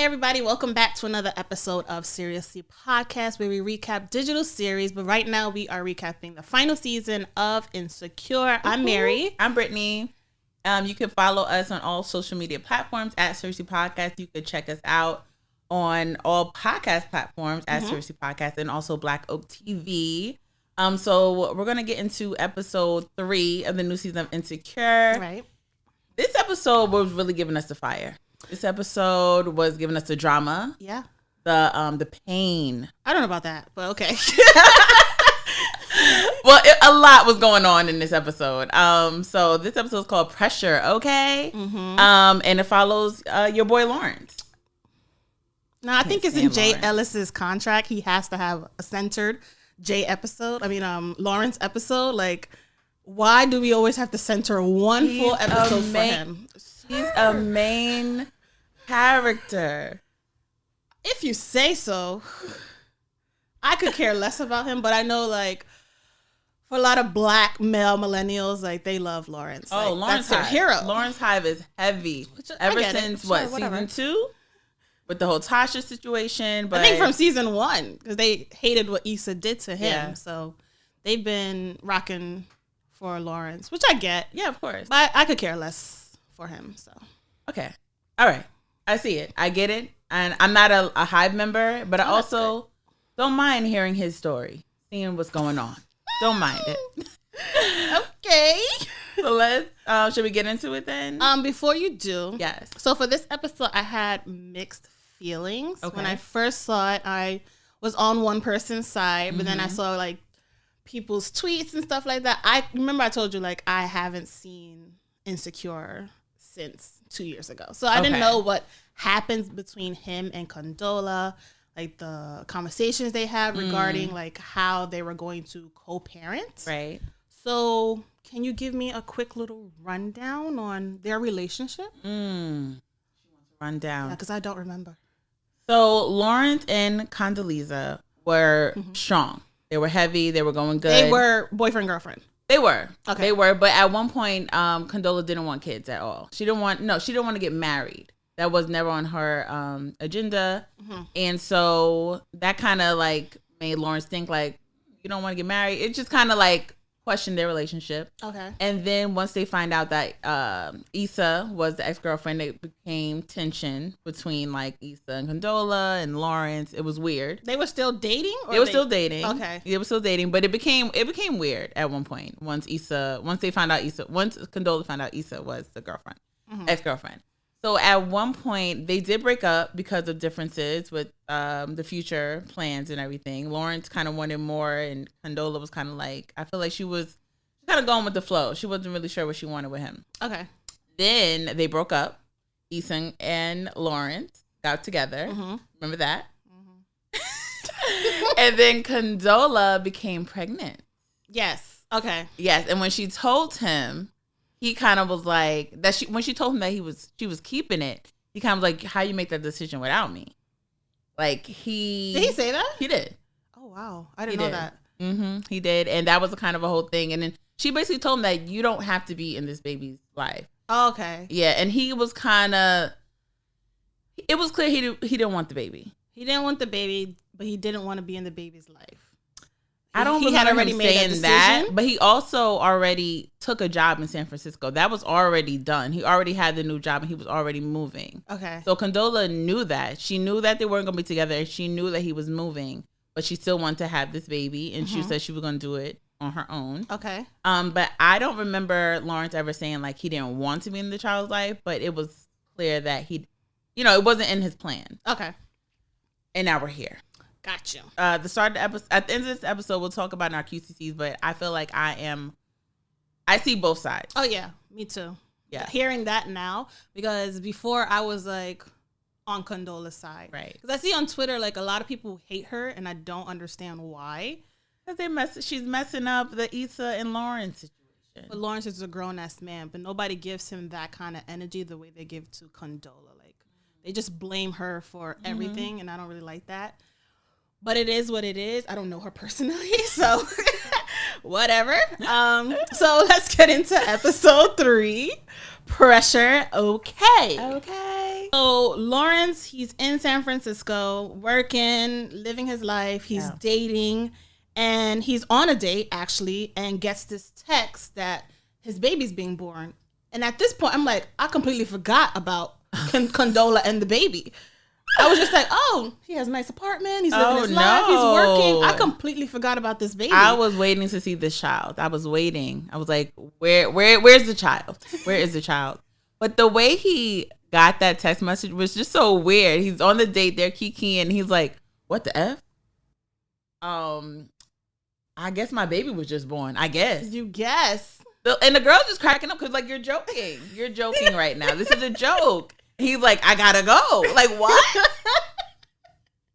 everybody. Welcome back to another episode of Seriously Podcast, where we recap digital series. But right now, we are recapping the final season of Insecure. I'm Mary. I'm Brittany. You can follow us on all social media platforms at Seriously Podcast. You can check us out on all podcast platforms at Seriously Podcast and also Black Oak TV. So we're going to get into episode 3 of the new season of Insecure. Right. This episode was really giving us the fire. This episode was giving us the drama. Yeah. The pain. I don't know about that, but okay. Well, a lot was going on in this episode. So this episode is called Pressure, okay? And it follows your boy Lawrence. No, I think it's in Jay Ellis's contract. He has to have a centered Lawrence episode. Like, why do we always have to center one full episode for him? He's a main character. If you say so. I could care less about him, but I know, like, for a lot of black male millennials, like, they love Lawrence. Oh, like, Lawrence that's Hive. their hero. Lawrence Hive is heavy. Ever since, season 2? With the whole Tasha situation. But I think from season 1, because they hated what Issa did to him. Yeah. So they've been rocking for Lawrence, which I get. Yeah, of course. But I could care less for him. So okay. All right. I see it. I get it. And I'm not a Hive member, but I also don't mind hearing his story, seeing what's going on. Don't mind it. Okay. So let's, should we get into it then? Before you do. Yes. So for this episode, I had mixed feelings. Okay. When I first saw it, I was on one person's side, but then I saw, like, people's tweets and stuff like that. I remember I told you, like, I haven't seen Insecure since 2 years ago. So I didn't know what happens between him and Condola, like the conversations they had regarding like how they were going to co-parent. Right. So can you give me a quick little rundown on their relationship? Rundown. Yeah, because I don't remember. So Lawrence and Condoleezza were strong. They were heavy. They were going good. They were boyfriend, girlfriend. They were. Okay. They were. But at one point, Condola didn't want kids at all. She didn't want to get married. That was never on her agenda. And so that kind of like made Lawrence think like, you don't want to get married. It just kind of like questioned their relationship. Okay. And then once they find out that Issa was the ex-girlfriend, it became tension between like Issa and Condola and Lawrence. It was weird. They were still dating? They were still dating. Okay. They were still dating, but it became weird at one point once Condola found out Issa was the girlfriend, ex-girlfriend. So at one point they did break up because of differences with the future plans and everything. Lawrence kind of wanted more, and Condola was kind of like, I feel like she was kind of going with the flow. She wasn't really sure what she wanted with him. Okay. Then they broke up. Issa and Lawrence got together. Remember that? And then Condola became pregnant. Yes. Okay. Yes, and when she told him, he kind of was like that. When she told him that she was keeping it, he kind of was like, "How you make that decision without me?" Like did he say that? He did. Oh wow, I didn't know that. He did, and that was a kind of a whole thing. And then she basically told him that you don't have to be in this baby's life. Oh, okay. Yeah, and he was kind of. It was clear he didn't want the baby. He didn't want the baby, but he didn't want to be in the baby's life. I don't he had already him made saying that, but he also already took a job in San Francisco. That was already done. He already had the new job, and he was already moving. Okay. So Condola knew that. She knew that they weren't going to be together, and she knew that he was moving, but she still wanted to have this baby, and she said she was going to do it on her own. Okay. But I don't remember Lawrence ever saying like he didn't want to be in the child's life, but it was clear that it wasn't in his plan. Okay. And now we're here. Gotcha. The start of the episode, at the end of this episode, we'll talk about our QCCs, but I feel like I see both sides. Oh yeah, me too. Yeah. Hearing that now, because before I was like on Condola's side. Right. Because I see on Twitter, like, a lot of people hate her, and I don't understand why. Because she's messing up the Issa and Lawrence situation. But Lawrence is a grown-ass man, but nobody gives him that kind of energy the way they give to Condola. Like, they just blame her for everything, and I don't really like that. But it is what it is. I don't know her personally, so whatever. So let's get into episode 3, Pressure. Okay. So Lawrence, he's in San Francisco, working, living his life. He's dating, and he's on a date actually, and gets this text that his baby's being born. And at this point, I'm like, I completely forgot about Condola and the baby. I was just like, oh, he has a nice apartment. He's living his life. He's working. I completely forgot about this baby. I was waiting to see this child. I was waiting. I was like, where's the child? Where is the child? But the way he got that text message was just so weird. He's on the date, they're kikiing, and he's like, what the F? I guess my baby was just born. I guess. You guess. And the girl's just cracking up because, like, you're joking. You're joking right now. This is a joke. He's like, I gotta go. Like, what?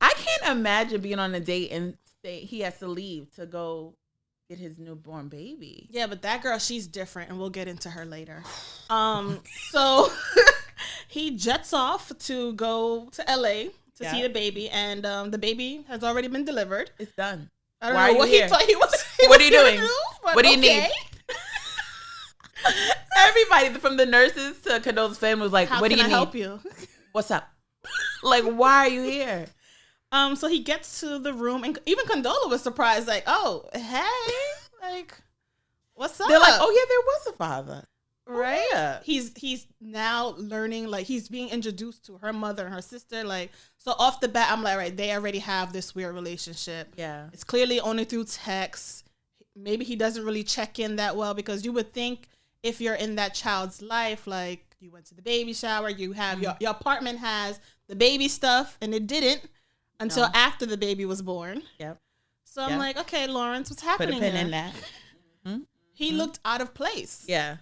I can't imagine being on a date and say he has to leave to go get his newborn baby. Yeah, but that girl, she's different, and we'll get into her later. So he jets off to go to LA to see the baby, and the baby has already been delivered. It's done. I don't know what he thought he was. What are you doing? What do you need? Everybody from the nurses to Condola's family was like, How what do you can I need? help you? What's up? Like, why are you here? So he gets to the room, and even Condola was surprised, like, oh, hey, like, what's up? They're like, oh yeah, there was a father. Right? Oh, yeah. He's now learning, like, he's being introduced to her mother and her sister, like, so off the bat, I'm like, right, they already have this weird relationship. Yeah. It's clearly only through text. Maybe he doesn't really check in that well, because you would think if you're in that child's life, like, you went to the baby shower, you have your apartment has the baby stuff, and it didn't until after the baby was born. Yep. So I'm like, okay, Lawrence, what's happening Put a pin here? in that. He looked out of place. Yeah.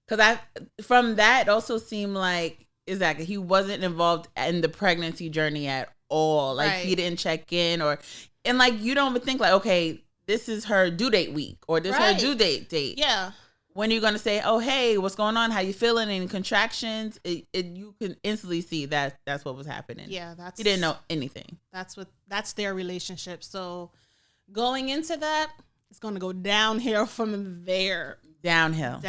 Because from that, it also seemed like, exactly, he wasn't involved in the pregnancy journey at all. Like, he didn't check in and like, you don't even think like, okay, this is her due date week, or this is her due date. Yeah. When you're going to say, oh, hey, what's going on? How you feeling? Any contractions? You can instantly see that that's what was happening. Yeah. He didn't know anything. That's their relationship. So going into that, it's going to go downhill from there. Downhill.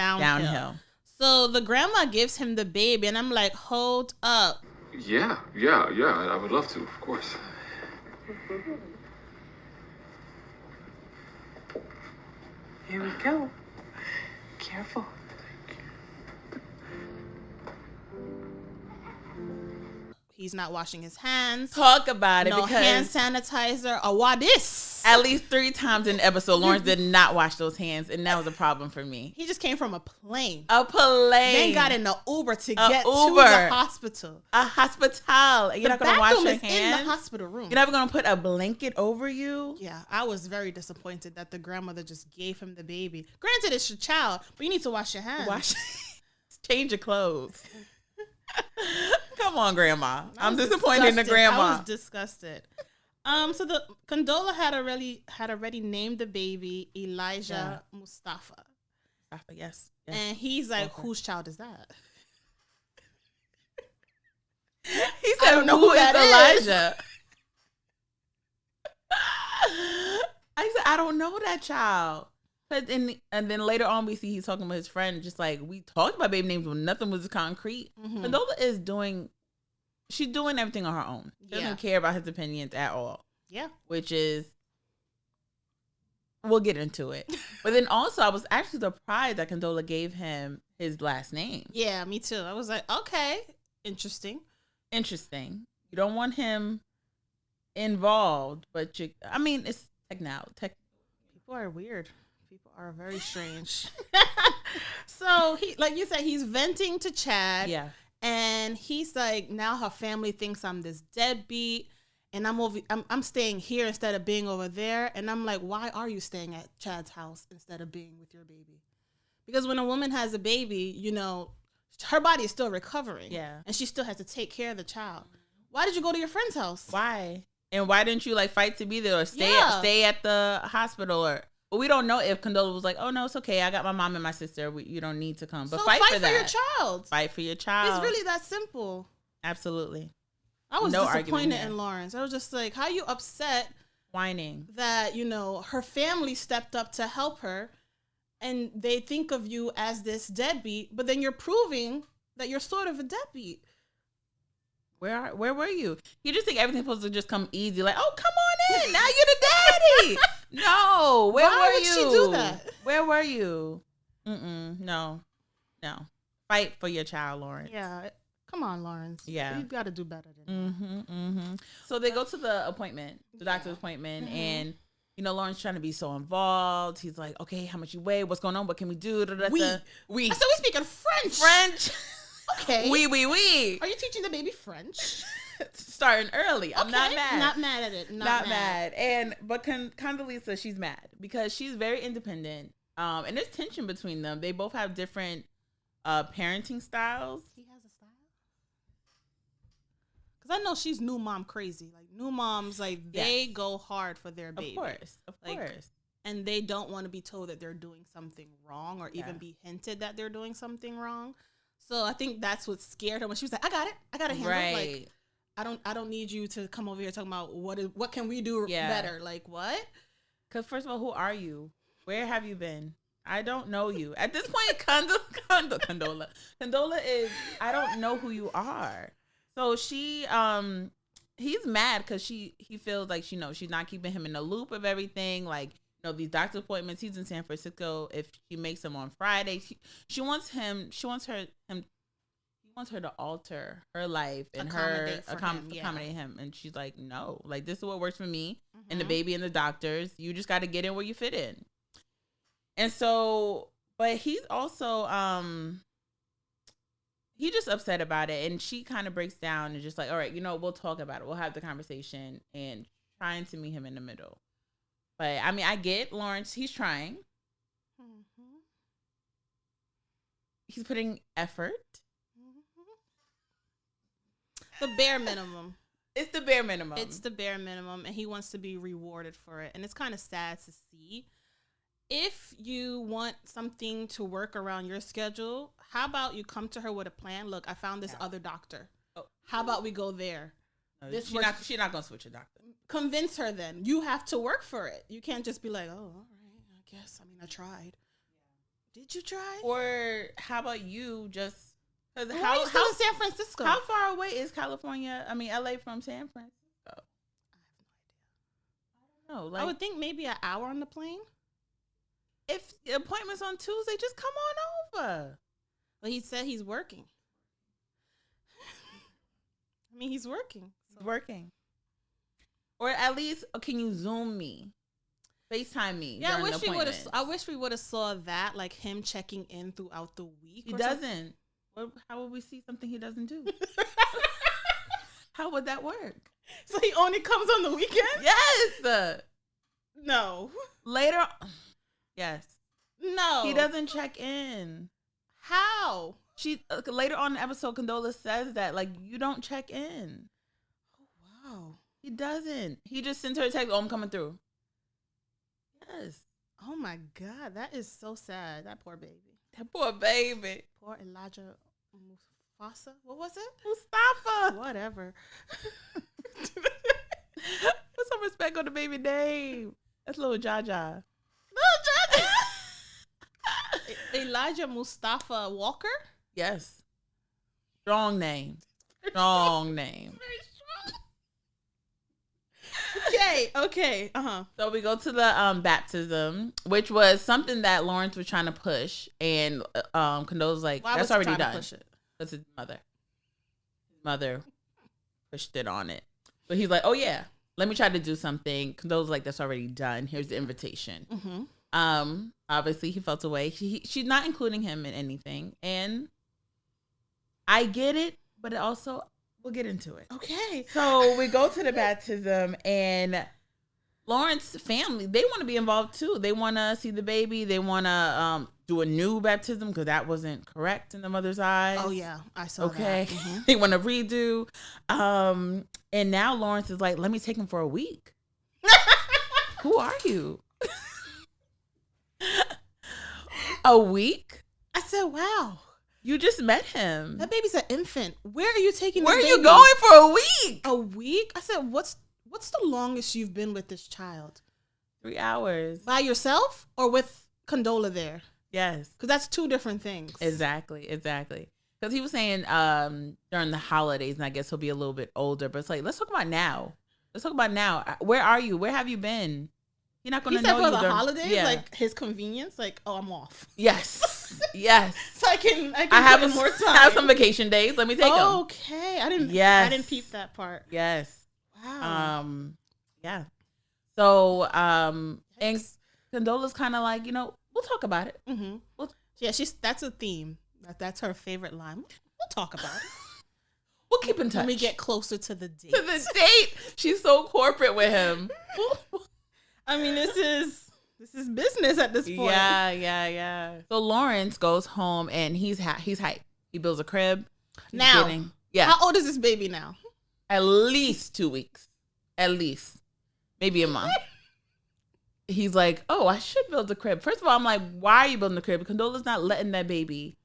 So the grandma gives him the baby, and I'm like, hold up. Yeah. I would love to, of course. Here we go. Careful. He's not washing his hands. Talk about it. No because hand sanitizer or what this? At least 3 times in the episode, Lawrence did not wash those hands, and that was a problem for me. He just came from a plane. Then got in the Uber to get to Uber. the hospital. A hospital. You're not going to wash your hands? in the hospital room. You're never going to put a blanket over you? Yeah, I was very disappointed that the grandmother just gave him the baby. Granted, it's your child, but you need to wash your hands. Change your clothes. Come on, Grandma. I'm disappointed in the grandma. I was disgusted. So the Condola had already named the baby Elijah Mustafa. Mustafa, yes. And he's like, whose child is that? He said, I don't know who that Elijah. I said, I don't know that child. And then later on, we see he's talking with his friend, just like, we talked about baby names, but nothing was concrete. Condola is she's doing everything on her own. She doesn't care about his opinions at all. Yeah. Which is, we'll get into it. But then also, I was actually surprised that Condola gave him his last name. Yeah, me too. I was like, okay, interesting. You don't want him involved, but it's People are weird. People are very strange. So he, like you said, he's venting to Chad. Yeah. And he's like, now her family thinks I'm this deadbeat, and I'm staying here instead of being over there. And I'm like, why are you staying at Chad's house instead of being with your baby? Because when a woman has a baby, her body is still recovering. Yeah. And she still has to take care of the child. Why did you go to your friend's house? Why? And why didn't you fight to be there or stay at the hospital? But we don't know if Condola was like, oh no, it's okay. I got my mom and my sister. You don't need to come. But so fight for that. your child. Fight for your child. It's really that simple. Absolutely. I was disappointed in Lawrence. I was just like, how you upset? Whining. That, her family stepped up to help her, and they think of you as this deadbeat, but then you're proving that you're sort of a deadbeat. Where were you? You just think everything's supposed to just come easy, like, oh, come on in. Now you're the daddy. No, where Why were would you? she do that? Where were you? No. Fight for your child, Lawrence. Yeah. Come on, Lawrence. Yeah. You got to do better than that. So they go to the appointment, the doctor's appointment, and Lawrence trying to be so involved. He's like, okay, how much you weigh? What's going on? What can we do? We. So we speaking French. Okay. We. Are you teaching the baby French? Starting early. I'm not mad. Not mad at it. Not mad. But Condoleezza, she's mad because she's very independent. And there's tension between them. They both have different parenting styles. He has a style? Because I know she's new mom crazy. Like, new moms, like, they go hard for their baby. Of course. And they don't want to be told that they're doing something wrong or even be hinted that they're doing something wrong. So I think that's what scared her when she was like, I got it handled. Right. Like, I don't need you to come over here talking about what can we do better. Like, what? Because first of all, who are you? Where have you been? I don't know you. At this point, Condola is, I don't know who you are. So he's mad because he feels like, she's not keeping him in the loop of everything. Like, these doctor appointments, he's in San Francisco. If she makes them on Friday, he wants her to alter her life and accommodate him. And she's like, no, like, this is what works for me and the baby and the doctors. You just got to get in where you fit in. And so, but he's also, he's just upset about it. And she kind of breaks down and just like, all right, we'll talk about it. We'll have the conversation, and trying to meet him in the middle. But I mean, I get Lawrence. He's trying. He's putting effort. The bare minimum. It's the bare minimum. It's the bare minimum, and he wants to be rewarded for it. And it's kind of sad to see. If you want something to work around your schedule, how about you come to her with a plan? Look, I found this other doctor. How about we go there? She's not going to switch a doctor. Convince her then. You have to work for it. You can't just be like, oh, all right, I guess. I mean, I tried. Did you try? Or how about you just... How are you still in San Francisco? How far away is LA from San Francisco? I don't know. Like, I would think maybe an hour on the plane. If the appointment's on Tuesday, just come on over. Well, he said he's working. I mean, he's working. He's working. Or at least, can you Zoom me? FaceTime me. Yeah, I wish we would have saw that, like him checking in throughout the week. He doesn't. How would we see something he doesn't do? How would that work? So he only comes on the weekend? Yes. No. Later. Yes. No. He doesn't check in. How? She later on in the episode, Condola says that, like, you don't check in. Oh, wow. He doesn't. He just sends her a text, oh, I'm coming through. Yes. Oh, my God. That is so sad. That poor baby. That poor baby. Poor Elijah Mufasa. What was it? Mustafa. Whatever. Put some respect on the baby name. That's little Jaja. Little Jaja. Elijah Mustafa Walker? Yes. Strong name. Strong name. Okay. So we go to the baptism, which was something that Lawrence was trying to push, and Condola's like, why that's was already he trying done. to push it? That's his mother. His mother pushed it on it. But he's like, oh yeah, let me try to do something. Condola's like, that's already done. Here's the invitation. Obviously he felt away. She's not including him in anything, and I get it, but it also, we'll get into it. Okay. So we go to the baptism, and Lawrence's family, they want to be involved too. They want to see the baby. They want to do a new baptism because that wasn't correct in the mother's eyes. Oh, yeah. I saw that. Okay. They want to redo. And now Lawrence is like, let me take him for a week. Who are you? A week? I said, wow. You just met him. That baby's an infant. Where are you taking this Where are baby? you going for a week? A week? I said, what's the longest you've been with this child? 3 hours. By yourself or with Condola there? Yes. Because that's two different things. Exactly. Because he was saying during the holidays, and I guess he'll be a little bit older. But it's like, let's talk about now. Let's talk about now. Where are you? Where have you been? You're not going to know for you the during, holidays, yeah. like his convenience. Like, oh, I'm off. Yes, yes. So I can have put in more time. I have some vacation days. Let me take them. Okay, I didn't peep that part. Yes. Wow. Yeah. So and Condola's kind of like, we'll talk about it. Mm-hmm. Yeah, that's a theme. That's her favorite line. We'll talk about it. We'll keep in touch. When we get closer to the date. To the date. She's so corporate with him. I mean, this is business at this point. Yeah. So Lawrence goes home and he's hyped. He builds a crib. Now, how old is this baby now? At least 2 weeks. At least. Maybe a month. He's like, oh, I should build a crib. First of all, I'm like, why are you building a crib? Condola's not letting that baby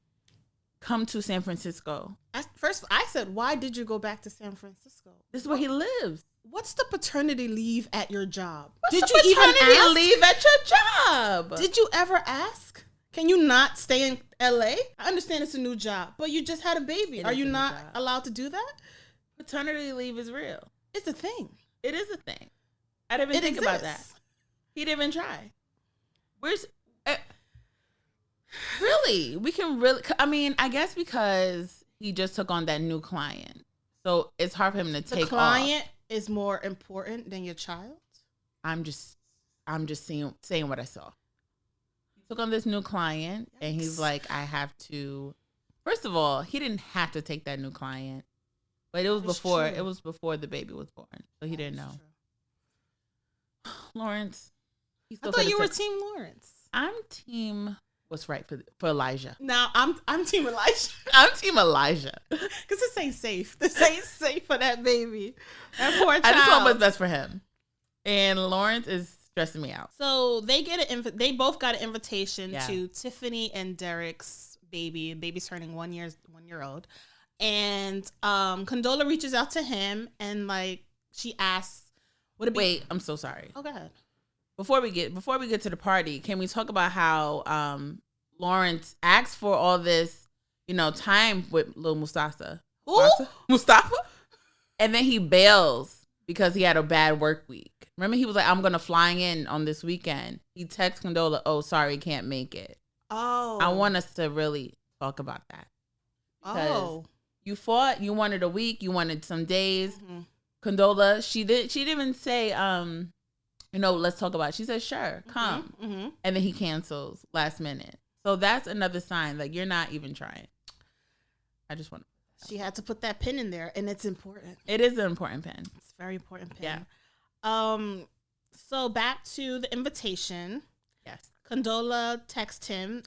come to San Francisco. First, I said, why did you go back to San Francisco? This is where he lives. What's the paternity leave at your job? Did you even ask? Leave at your job? Did you ever ask? Can you not stay in LA? I understand it's a new job, but you just had a baby. Are you not allowed to do that? Paternity leave is real. It's a thing. It is a thing. I didn't even think about that. He didn't even try. Really? We can really, I mean, I guess because he just took on that new client. So it's hard for him to take off. The client is more important than your child? I'm just saying what I saw. He took on this new client and he's like, I have to, first of all, he didn't have to take that new client. But it was before the baby was born. So he didn't know. Lawrence. I thought you were Team Lawrence. I'm team what's right for Elijah. Now I'm Team Elijah. I'm Team Elijah. Because this ain't safe. This ain't safe for that baby. That poor child. I just want what's best for him. And Lawrence is stressing me out. So they both got an invitation to Tiffany and Derek's baby. The baby's turning 1 year old. And Condola reaches out to him and like she asks, would it be? Wait, I'm so sorry. Oh, go ahead. Before we get to the party, can we talk about how Lawrence asked for all this, time with little Mustafa? Mustafa? And then he bails because he had a bad work week. Remember, he was like, I'm going to fly in on this weekend. He texts Condola, oh, sorry, can't make it. Oh. I want us to really talk about that. Because you fought, you wanted a week, you wanted some days. Mm-hmm. Condola, she didn't even say, let's talk about it. She said, sure, come. Mm-hmm. And then he cancels last minute. So that's another sign that you're not even trying. I just want to. She had to put that pin in there, and it's important. It is an important pin. It's a very important pin. Yeah. So back to the invitation. Yes. Condola texts him.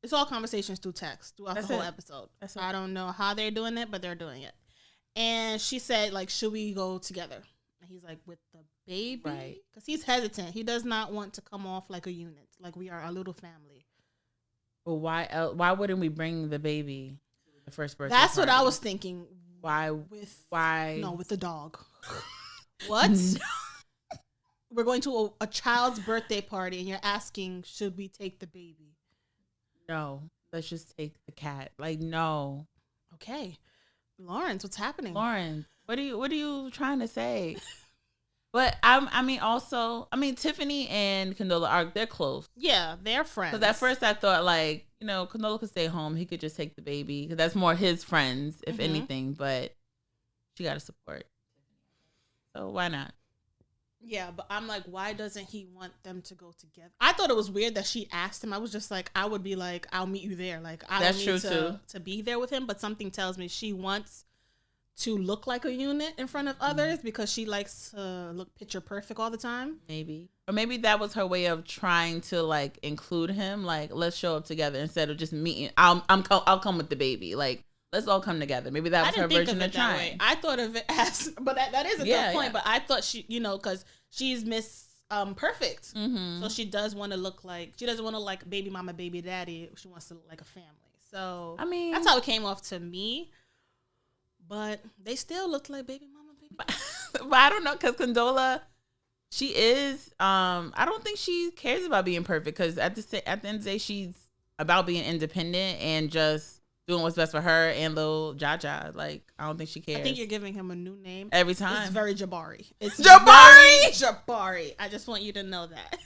It's all conversations through text throughout the whole episode. I don't know how they're doing it, but they're doing it. And she said, like, should we go together? And he's like, with the baby? Right. Because he's hesitant. He does not want to come off like a unit, like we are a little family. But why wouldn't we bring the baby to the first birthday That's party? what I was thinking. Why? No, with the dog. What? No. We're going to a child's birthday party, and you're asking, should we take the baby? No. Let's just take the cat. Like, no. Okay. Lawrence, what's happening? Lawrence, what are you trying to say? But Tiffany and Condola they're close. Yeah, they're friends. Because at first I thought Condola could stay home. He could just take the baby because that's more his friends, if anything. But she got to support. So why not? Yeah, but I'm like, why doesn't he want them to go together? I thought it was weird that she asked him. I was just like, I would be like, I'll meet you there. Like, I don't need to be there with him. But something tells me she wants to look like a unit in front of others because she likes to look picture perfect all the time. Maybe. Or maybe that was her way of trying to like include him. Like, let's show up together instead of just meeting. I'll come with the baby. Like, let's all come together. Maybe that was her version of trying. I thought of it as, but that is a good point. Yeah. But I thought she, because she's Miss Perfect, so she does want to look like, she doesn't want to like baby mama, baby daddy. She wants to look like a family. So I mean, that's how it came off to me. But they still look like baby mama, baby. But I don't know, because Condola, she is. I don't think she cares about being perfect because at the end of the day, she's about being independent and just doing what's best for her and little Jaja. Like, I don't think she cares. I think you're giving him a new name. Every time. It's very Jabari. It's Jabari! Jabari. I just want you to know that.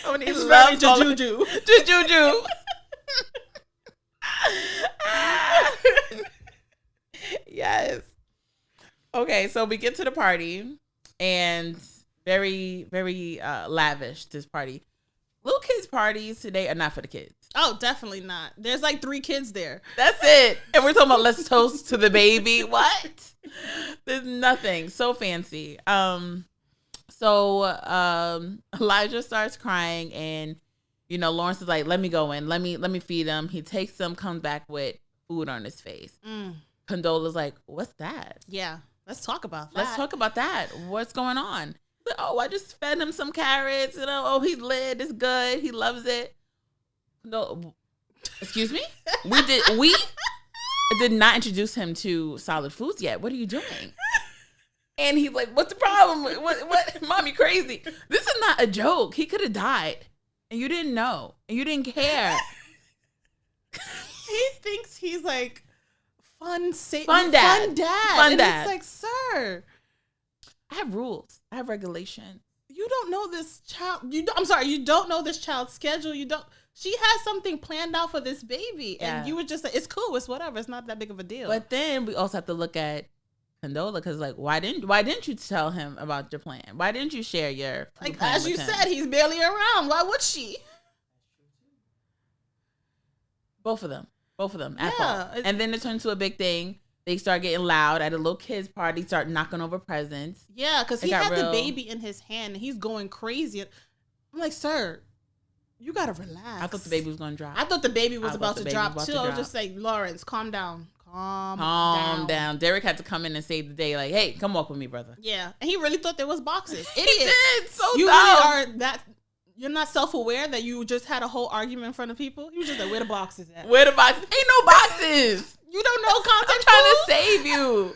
It's very Juju. Juju. Yes. Okay, so we get to the party, and very, very lavish, this party. Little kids' parties today are not for the kids. Oh, definitely not. There's like 3 kids there. That's it. And we're talking about let's toast to the baby. What? There's nothing. So fancy. So Elijah starts crying, and Lawrence is like, let me go in. Let me feed him. He takes him, comes back with food on his face. Condola's like, what's that? Yeah. Let's talk about that. Let's talk about that. What's going on? Like, oh, I just fed him some carrots. Oh, he's lit. It's good. He loves it. No, excuse me. We did not introduce him to solid foods yet. What are you doing? And he's like, what's the problem? What? Mom, you crazy. This is not a joke. He could have died. And you didn't know. And you didn't care. He thinks he's like fun dad. And it's like, sir, I have rules. I have regulations. You don't know this child. I'm sorry. You don't know this child's schedule. She has something planned out for this baby. Yeah. And you were just like, it's cool. It's whatever. It's not that big of a deal. But then we also have to look at Condola, because like, why didn't you tell him about your plan? Why didn't you share your like, plan as you with him? said, he's barely around. Why would she? Both of them at Yeah, fault. And then it turned to a big thing. They start getting loud at a little kid's party, start knocking over presents. Yeah, because he had the baby in his hand and he's going crazy. I'm like, sir, you gotta relax. I thought the baby was gonna drop. I thought the baby was about to drop too. I was just like, Lawrence, calm down. Calm down. Derek had to come in and save the day. Like, hey, come walk with me, brother. Yeah, and he really thought there was boxes. He Idiot. did. So you dumb. really are that. You're not self-aware that you just had a whole argument in front of people. You were just like, where the boxes at? Where the boxes? Ain't no boxes. You don't know context. I'm trying to save you.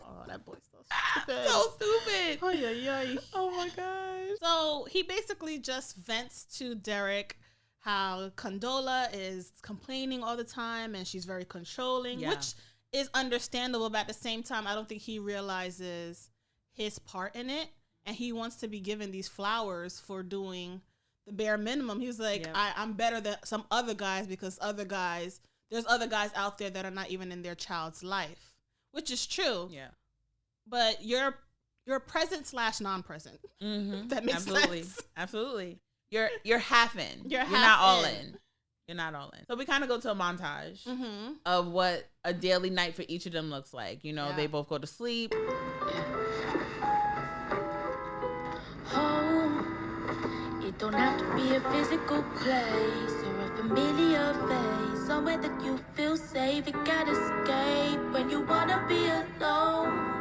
Oh, that boy's so stupid. So stupid. Oh, yeah. Oh my gosh. So he basically just vents to Derek how Condola is complaining all the time and she's very controlling, which is understandable. But at the same time, I don't think he realizes his part in it. And he wants to be given these flowers for doing the bare minimum. He was like, I'm better than some other guys because there's other guys out there that are not even in their child's life, which is true. Yeah. But you're present / non-present. Mm-hmm. That makes sense. Absolutely. You're half in. You're half not all in. You're not all in. So we kind of go to a montage of what a daily night for each of them looks like. They both go to sleep. Home, it don't have to be a physical place or a familiar face. Somewhere that you feel safe, you can't escape when you wanna be alone.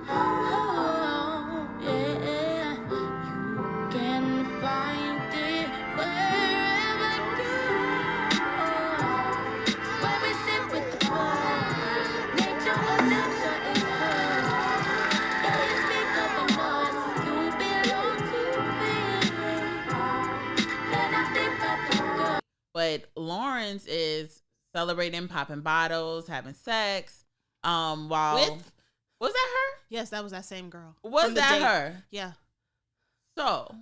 Oh, yeah, you can find it wherever you are. Where we sit with the boys, nature or nurture is hers. Yeah, it's bigger than us. You belong to me. Then I think about the girl. But Lawrence is celebrating, popping bottles, having sex. While was that her? Yes, that was that same girl. Was that her? Yeah. So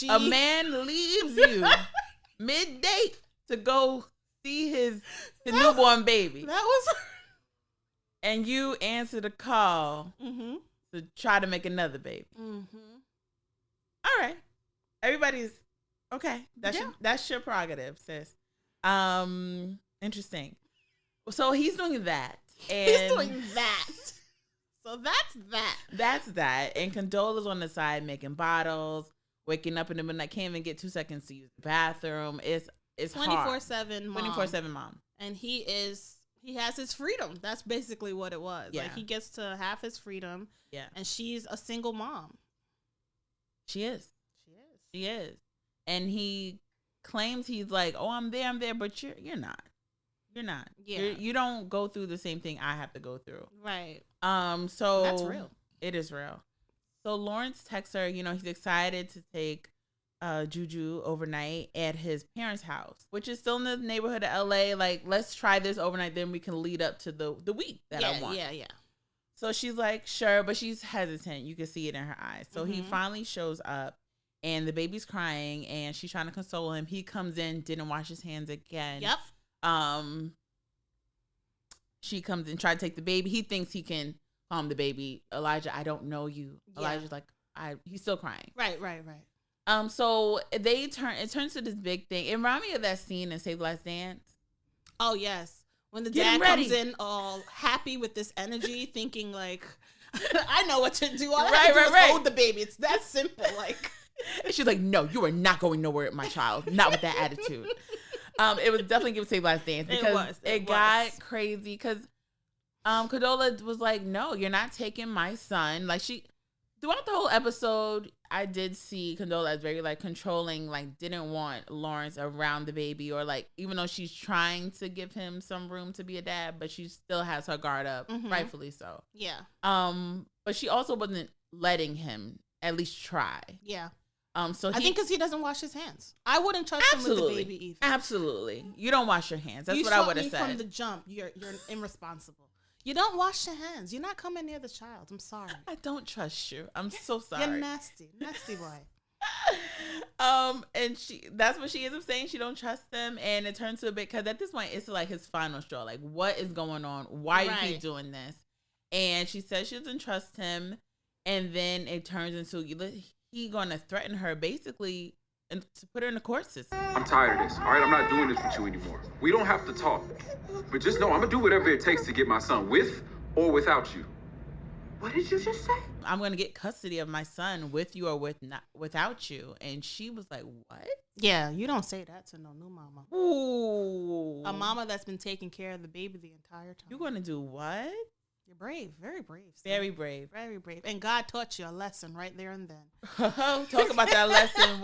a man leaves you mid-date to go see his newborn baby. That was her. And you answer the call to try to make another baby. All right. Everybody's okay. That's your prerogative, sis. Interesting. So he's doing that. And He's doing that. So that's that. That's that. And Condola's on the side making bottles, waking up in the midnight, can't even get 2 seconds to use the bathroom. It's 24/7 mom. 24/7 mom. And he has his freedom. That's basically what it was. Yeah. Like he gets to have his freedom. Yeah. And she's a single mom. She is. And he claims he's like, oh, I'm there, but you're not. You're not. Yeah. You don't go through the same thing I have to go through. Right. So that's real. It is real. So Lawrence texts her, he's excited to take Juju overnight at his parents' house, which is still in the neighborhood of LA. Like, let's try this overnight, then we can lead up to the week that I want. Yeah. So she's like, sure, but she's hesitant. You can see it in her eyes. So he finally shows up, and the baby's crying, and she's trying to console him. He comes in, didn't wash his hands again. Yep. She comes in, tried to take the baby. He thinks he can calm the baby. Elijah, I don't know you. Yeah. Elijah's like, he's still crying. Right. So it turns to this big thing. It reminded me of that scene in Save the Last Dance. Oh yes. When the dad comes in all happy with this energy, thinking like, I know what to do. All I have to do is hold the baby. It's that simple. Like, and she's like, no, you are not going nowhere, my child. Not with that attitude. It was definitely give Save Last Dance because it got crazy. Because Condola was like, no, you're not taking my son. Like throughout the whole episode, I did see Condola as very like controlling, like didn't want Lawrence around the baby, or like even though she's trying to give him some room to be a dad, but she still has her guard up, rightfully so. Yeah. But she also wasn't letting him at least try. Yeah. So I think because he doesn't wash his hands. I wouldn't trust him with the baby either. Absolutely. You don't wash your hands. That's what I would have said. From the jump, you're irresponsible. You don't wash your hands. You're not coming near the child. I'm sorry. I don't trust you. I'm so sorry. You're nasty boy. And that's what she ends up saying. She don't trust him, and it turns to a bit, because at this point it's like his final straw. Like, what is going on? Why you keep doing this? And she says she doesn't trust him, and then it turns into he gonna threaten her basically and to put her in the court system. I'm tired of this. All right, I'm not doing this with you anymore. We don't have to talk, but just know I'm gonna do whatever it takes to get my son, with or without you. What did you just say? I'm gonna get custody of my son with you or without you. And she was like, what? Yeah, you don't say that to no new mama. Ooh. A mama that's been taking care of the baby the entire time. You're gonna do what? You're brave, very brave. Very brave. Very brave. And God taught you a lesson right there and then. Talk about that lesson.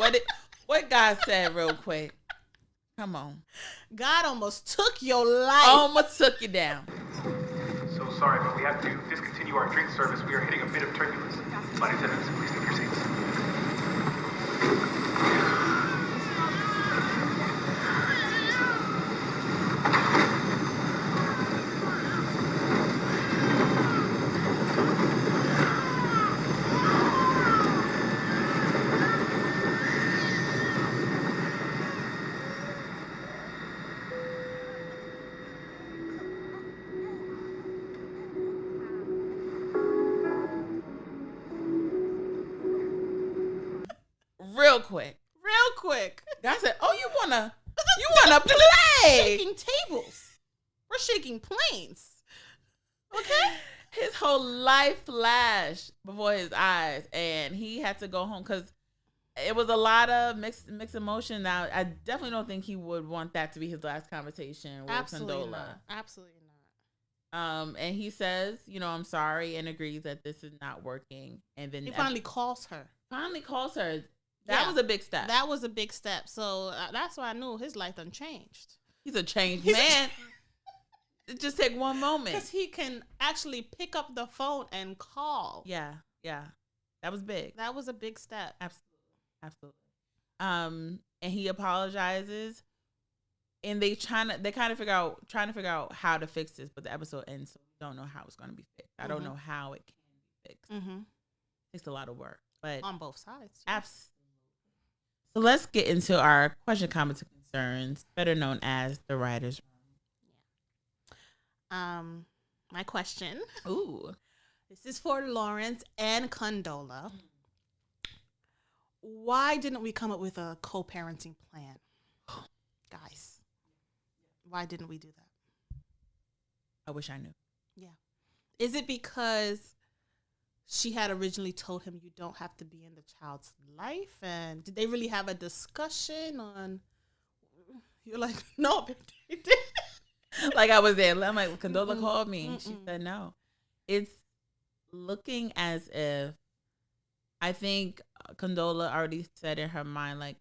What God said real quick. Come on. God almost took your life. Almost took you down. So sorry, but we have to discontinue our drink service. We are hitting a bit of turbulence. Flight attendants, please take your seats. Real quick. God said, "Oh, you wanna play? Shaking tables. We're shaking planes. Okay." His whole life flashed before his eyes, and he had to go home because it was a lot of mixed emotion. Now, I definitely don't think he would want that to be his last conversation with Condola. Absolutely not. And he says, I'm sorry, and agrees that this is not working. And then he finally calls her. That was a big step. That was a big step. So that's why I knew his life unchanged. He's a changed man. It just take one moment. Because he can actually pick up the phone and call. Yeah. That was big. That was a big step. Absolutely. And he apologizes, and they kind of figure out how to fix this, but the episode ends, so we don't know how it's going to be fixed. I don't know how it can be fixed. It takes a lot of work, but on both sides. Absolutely. So let's get into our question, comments, and concerns, better known as the writers' room. My question. Ooh. This is for Lawrence and Condola. Why didn't we come up with a co-parenting plan? Guys, why didn't we do that? I wish I knew. Yeah. Is it because she had originally told him you don't have to be in the child's life? And did they really have a discussion on... You're like, no, they did. Like I was there. I'm like, Condola called me. She said no. It's looking as if, I think Condola already said in her mind, like,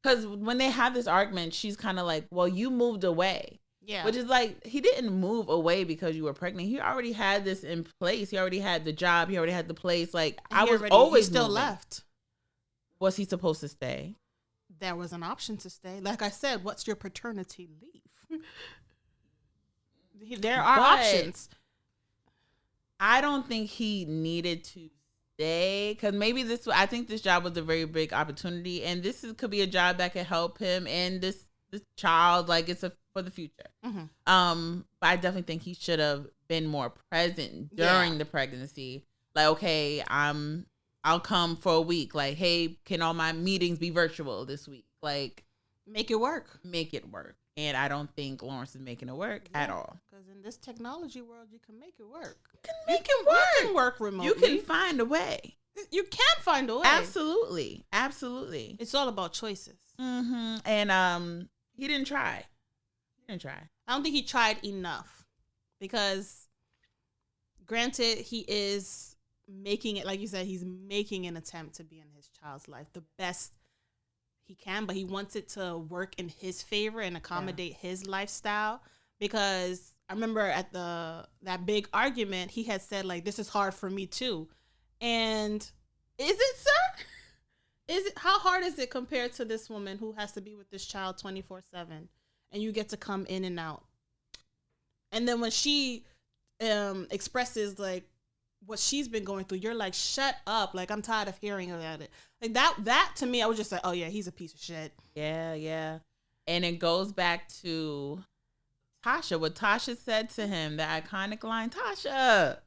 because when they have this argument, she's kind of like, well, you moved away. Yeah. Which is like, he didn't move away because you were pregnant. He already had this in place. He already had the job. He already had the place. Like, I was always still moving. left. Was he supposed to stay? There was an option to stay. Like I said, what's your paternity leave? There are options. I don't think he needed to stay because maybe I think this job was a very big opportunity, and could be a job that could help him and this child. Like it's for the future. Mm-hmm. But I definitely think he should have been more present during the pregnancy. Like, okay, I'll come for a week. Like, hey, can all my meetings be virtual this week? Like, make it work. Make it work. And I don't think Lawrence is making it work at all. Because in this technology world, you can make it work. You can make it work. You can work remotely. You can find a way. You can find a way. Absolutely. Absolutely. It's all about choices. Mm-hmm. And he didn't try. I don't think he tried enough. Because, granted, he is making it, like you said, he's making an attempt to be in his child's life the best he can, but he wants it to work in his favor and accommodate his lifestyle. Because I remember at that big argument, he had said, like, this is hard for me too. And is it, sir? How hard is it compared to this woman who has to be with this child 24/7 and you get to come in and out? And then when she expresses like what she's been going through, you're like, shut up. Like, I'm tired of hearing about it. Like that to me, I was just like, oh yeah, he's a piece of shit. Yeah. And it goes back to Tasha, what Tasha said to him, the iconic line, Tasha,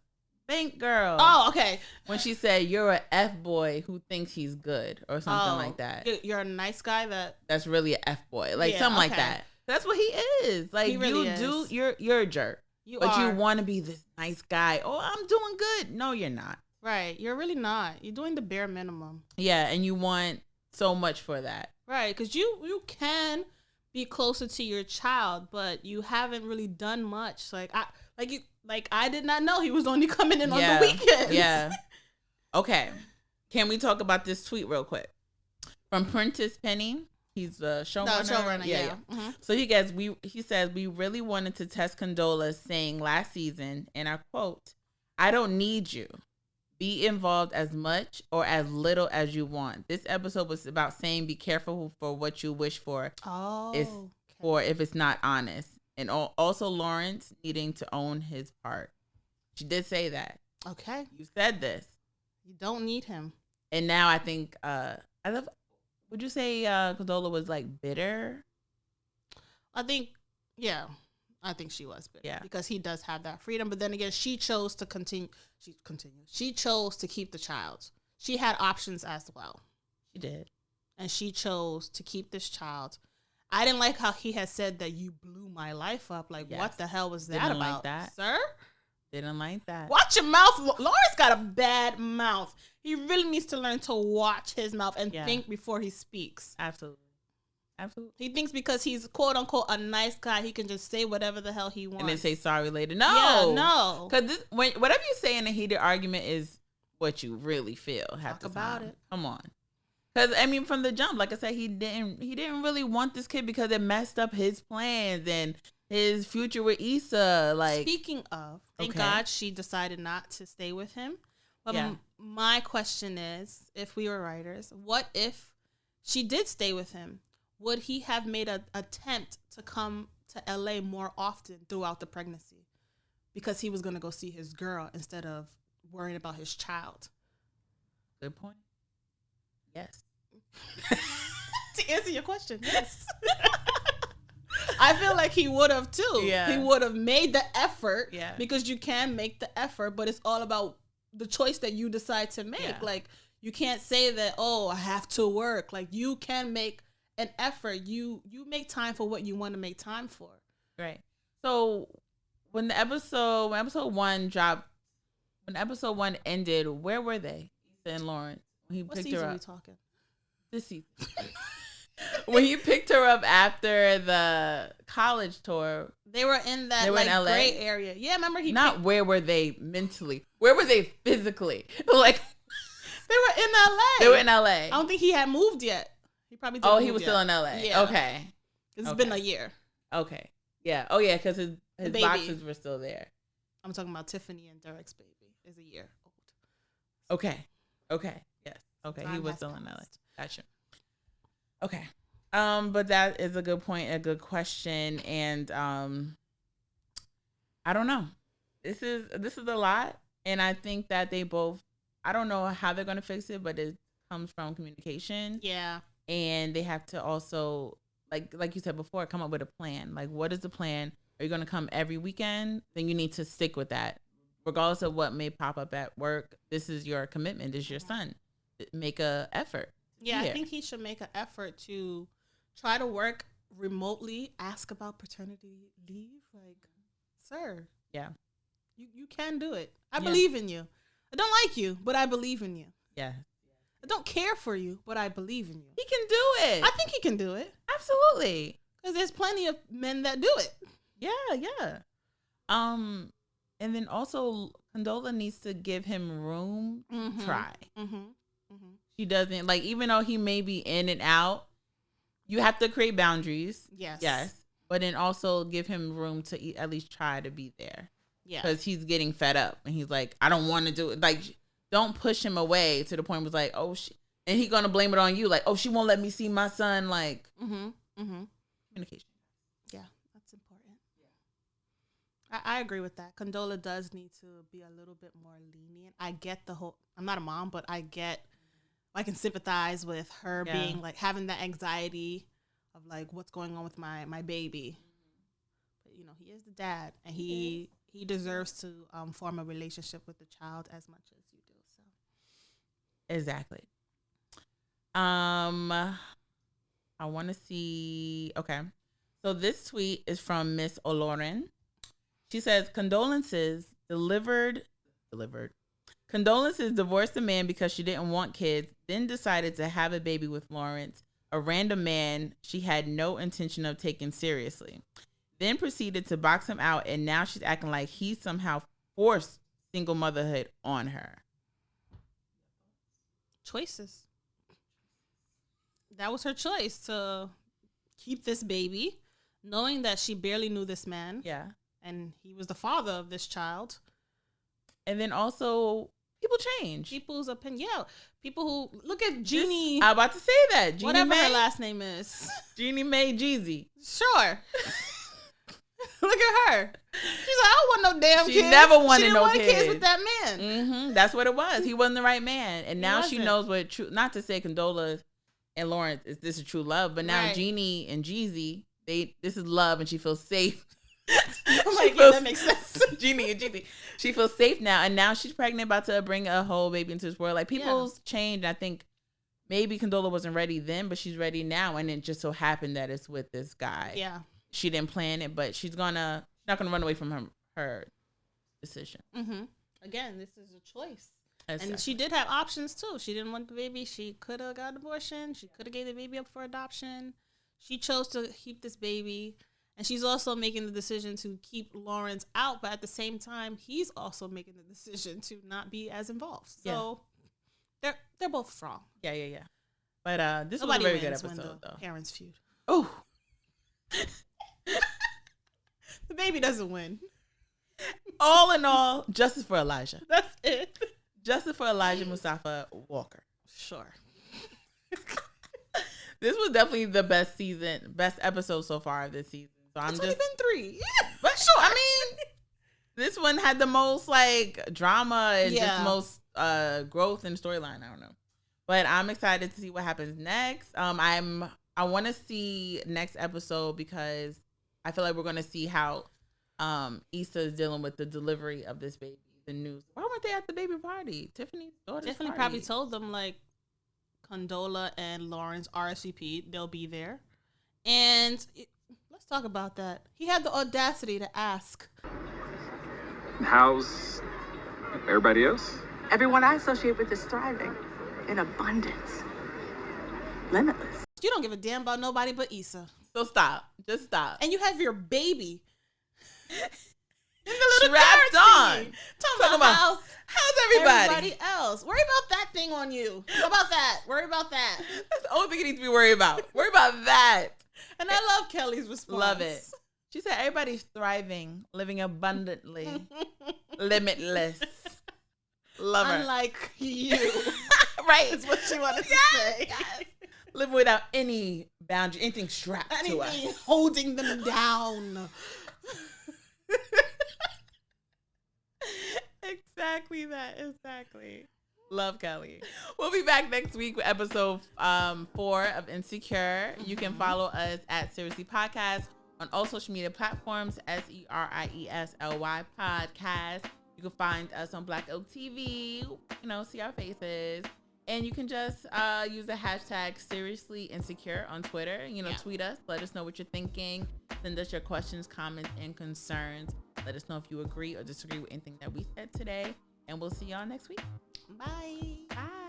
bank girl. Oh, okay. When she said, you're a F-boy who thinks he's good or something like that. You're a nice guy that's really a F-boy. Like something like that. That's what he is. Like he really is. You're a jerk. You want to be this nice guy. Oh, I'm doing good. No, you're not. Right. You're really not. You're doing the bare minimum. Yeah, and you want so much for that. Right, because you can be closer to your child, but you haven't really done much. I did not know he was only coming in on the weekends. Yeah. Okay. Can we talk about this tweet real quick? From Prentice Penny. He's the showrunner. Yeah. Mm-hmm. So he says, we really wanted to test Condola, saying last season, and I quote, I don't need you. Be involved as much or as little as you want. This episode was about saying be careful for what you wish for. For if it's not honest. And also Lawrence needing to own his part. She did say that. Okay. You said this. You don't need him. And now I think, would you say Condola was like bitter? I think she was bitter. Yeah. Because he does have that freedom. But then again, she chose to continue. She chose to keep the child. She had options as well. She did. And she chose to keep this child. I didn't like how he had said that you blew my life up. Like, what the hell was that Didn't about? like that. Sir? Didn't like that. Watch your mouth. Lawrence got a bad mouth. He really needs to learn to watch his mouth and think before he speaks. Absolutely. He thinks because he's quote unquote a nice guy, he can just say whatever the hell he wants and then say sorry later. No, yeah, no. Because whatever you say in a heated argument is what you really feel. Talk about it. Come on. Because I mean, from the jump, like I said, he didn't really want this kid because it messed up his plans and his future with Issa. Like, speaking of, thank God she decided not to stay with him. But my question is, if we were writers, what if she did stay with him? Would he have made an attempt to come to LA more often throughout the pregnancy? Because he was going to go see his girl instead of worrying about his child. Good point. Yes. To answer your question, yes. I feel like he would have too. Yeah. He would have made the effort. Yeah. Because you can make the effort, but it's all about the choice that you decide to make. Yeah. Like, you can't say that, oh, I have to work. Like, you can make an effort. You make time for what you want to make time for. Right. So when episode 1 dropped, when episode 1 ended, where were they? Issa and Lawrence. When he what picked season her are we up. talking? This season. When he picked her up after the college tour, they were in that in LA? gray area. Yeah, remember where were they mentally? Where were they physically? Like, they were in LA. They were in LA. I don't think he had moved yet. He probably didn't. He was still in LA. Yeah. Okay. It's been a year. Okay. Yeah. Oh yeah, because his baby. boxes were still there. I'm talking about Tiffany and Derek's baby is a year old. Okay. Yes. Okay, Time he was has still in LA. passed. Gotcha. Okay. But that is a good point, a good question, and I don't know. This is a lot, and I think that they both. I don't know how they're gonna fix it, but it comes from communication. Yeah. And they have to also, like you said before, come up with a plan. Like, what is the plan? Are you gonna come every weekend? Then you need to stick with that, regardless of what may pop up at work. This is your commitment. This is your son. Make a effort. Yeah, I think he should make an effort to try to work remotely. Ask about paternity leave. Like, sir. Yeah. You can do it. I believe in you. I don't like you, but I believe in you. Yeah. I don't care for you, but I believe in you. He can do it. I think he can do it. Absolutely. Because there's plenty of men that do it. Yeah. And then also Condola needs to give him room to try. She doesn't, like, even though he may be in and out, you have to create boundaries. Yes. But then also give him room to at least try to be there. Yeah. Because he's getting fed up and he's like, I don't want to do it. Like, don't push him away to the point where it's like, oh, and he's going to blame it on you. Like, oh, she won't let me see my son. Like, communication. Yeah, that's important. Yeah. I agree with that. Condola does need to be a little bit more lenient. I get I'm not a mom, but I can sympathize with her being like having that anxiety of like what's going on with my baby. But he is the dad, and he deserves to form a relationship with the child as much as you do. So exactly. I want to see. Okay, so this tweet is from Miss Oloren. She says, condolences delivered. Condolences divorced a man because she didn't want kids, then decided to have a baby with Lawrence, a random man she had no intention of taking seriously. Then proceeded to box him out, and now she's acting like he somehow forced single motherhood on her. Choices. That was her choice to keep this baby, knowing that she barely knew this man. Yeah. And he was the father of this child. And then also, people change. People's opinion. Yeah. People who, look at Jeannie. I'm about to say that. Jeannie whatever Mae, her last name is. Jeannie Mae Jeezy. Sure. Look at her. She's like, I don't want no damn kids. She never wanted she didn't no want kids. kids with that man. That's what it was. He wasn't the right man. And now she wasn't. knows what true, not to say Condola and Lawrence is this is true love, but now Right. Jeannie and Jeezy, this is love, and she feels safe. I'm like, yeah, that makes sense. Jeannie and Jeezy. She feels safe now, and now she's pregnant, about to bring a whole baby into this world. Like, people's change. I think maybe Condola wasn't ready then, but she's ready now, and it just so happened that it's with this guy. Yeah. She didn't plan it, but she's not gonna run away from her decision. Again, this is a choice. Exactly. And she did have options too. She didn't want the baby. She could have got an abortion. She could have gave the baby up for adoption. She chose to keep this baby. And she's also making the decision to keep Lawrence out, but at the same time, he's also making the decision to not be as involved. So they're both strong. Yeah. But this Nobody was a very good wins when episode, the though. parents feud. Oh, The baby doesn't win. all in all, justice for Elijah. That's it. Justice for Elijah Mustafa Walker. Sure. This was definitely the best episode so far of this season. So It's only been 3. But sure, I mean, this one had the most like drama and just most growth and storyline. I don't know, but I'm excited to see what happens next. I want to see next episode because I feel like we're gonna see how Issa is dealing with the delivery of this baby. The news. Why weren't they at the baby party? Tiffany's daughter's Tiffany party. probably told them like Condola and Lawrence RSVP. They'll be there, and let's talk about that. He had the audacity to ask, How's everybody else? Everyone I associate with is thriving in abundance, limitless. "You don't give a damn about nobody but Issa, So stop. Just stop. and you have your baby." In the little strapped on. Talking about how's everybody? else. Worry about that thing on you. How about that? Worry about that. That's the only thing you need to be worried about. Worry about that. And I love Kelly's response. Love it. She said everybody's thriving, living abundantly, limitless. Love her. Unlike you. Right. Is what she wanted to say. Yes. Living without any boundary, anything strapped to Anything us. holding them down. Exactly that. Exactly. Love Kelly. We'll be back next week with episode 4 of Insecure. You can follow us at Seriously Podcast on all social media platforms, SERIESLY Podcast. You can find us on Black Oak TV, see our faces. And you can just use the hashtag Seriously Insecure on Twitter. Tweet us. Let us know what you're thinking. Send us your questions, comments, and concerns. Let us know if you agree or disagree with anything that we said today. And we'll see y'all next week. Bye. Bye.